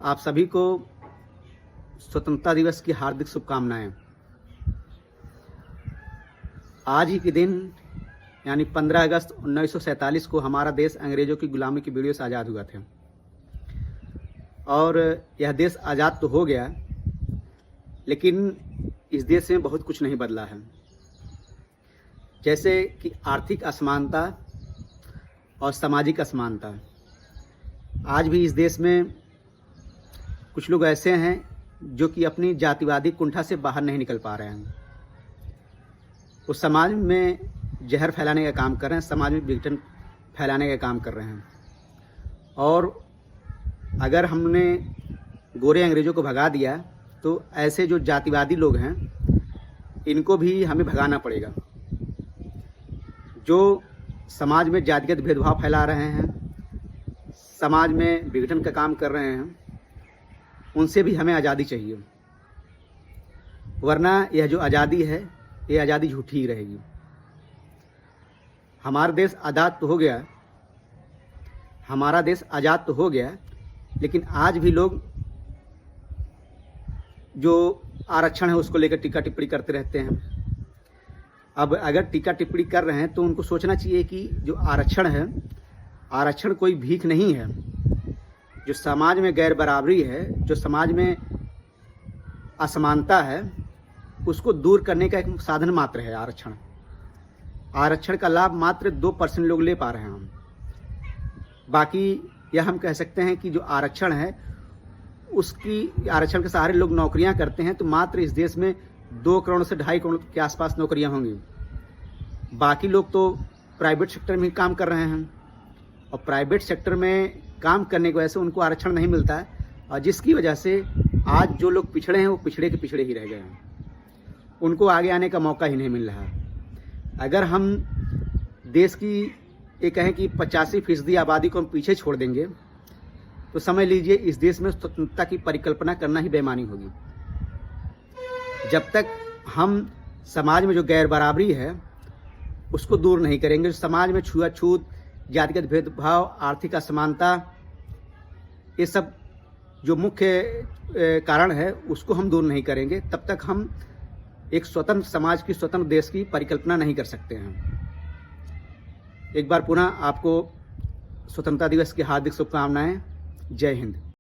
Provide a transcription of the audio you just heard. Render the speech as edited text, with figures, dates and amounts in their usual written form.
आप सभी को स्वतंत्रता दिवस की हार्दिक शुभकामनाएं। आज ही के दिन यानी 15 अगस्त 1947 को हमारा देश अंग्रेजों की गुलामी की बेड़ियों से आज़ाद हुआ था और यह देश आज़ाद तो हो गया, लेकिन इस देश में बहुत कुछ नहीं बदला है। जैसे कि आर्थिक असमानता और सामाजिक असमानता। आज भी इस देश में कुछ लोग ऐसे हैं जो कि अपनी जातिवादी कुंठा से बाहर नहीं निकल पा रहे हैं। वो समाज में जहर फैलाने का काम कर रहे हैं, समाज में विघटन फैलाने का काम कर रहे हैं। और अगर हमने गोरे अंग्रेजों को भगा दिया तो ऐसे जो जातिवादी लोग हैं इनको भी हमें भगाना पड़ेगा। जो समाज में जातिगत भेदभाव फैला रहे हैं, समाज में विघटन का काम कर रहे हैं, उनसे भी हमें आज़ादी चाहिए, वरना यह जो आज़ादी है ये आज़ादी झूठी ही रहेगी। हमारा देश आज़ाद तो हो गया, हमारा देश आज़ाद तो हो गया, लेकिन आज भी लोग जो आरक्षण है उसको लेकर टीका टिप्पणी करते रहते हैं। अब अगर टीका टिप्पणी कर रहे हैं तो उनको सोचना चाहिए कि जो आरक्षण है, आरक्षण कोई भीख नहीं है। जो समाज में गैर बराबरी है, जो समाज में असमानता है, उसको दूर करने का एक साधन मात्र है आरक्षण। आरक्षण का लाभ मात्र 2% लोग ले पा रहे हैं हम। बाकी यह हम कह सकते हैं कि जो आरक्षण है उसकी आरक्षण के सहारे लोग नौकरियां करते हैं तो मात्र इस देश में 2 करोड़ से 2.5 करोड़ के आसपास नौकरियां होंगी। बाकी लोग तो प्राइवेट सेक्टर में ही काम कर रहे हैं और प्राइवेट सेक्टर में काम करने की वजह से उनको आरक्षण नहीं मिलता है, और जिसकी वजह से आज जो लोग पिछड़े हैं वो पिछड़े के पिछड़े ही रह गए हैं। उनको आगे आने का मौका ही नहीं मिल रहा। अगर हम देश की ये कहें कि 85% आबादी को हम पीछे छोड़ देंगे तो समझ लीजिए इस देश में स्वतंत्रता की परिकल्पना करना ही बेईमानी होगी। जब तक हम समाज में जो गैर बराबरी है उसको दूर नहीं करेंगे, समाज में छुआछूत, जातिगत भेदभाव, आर्थिक असमानता, ये सब जो मुख्य कारण है उसको हम दूर नहीं करेंगे, तब तक हम एक स्वतंत्र समाज की, स्वतंत्र देश की परिकल्पना नहीं कर सकते हैं। एक बार पुनः आपको स्वतंत्रता दिवस की हार्दिक शुभकामनाएं। जय हिंद।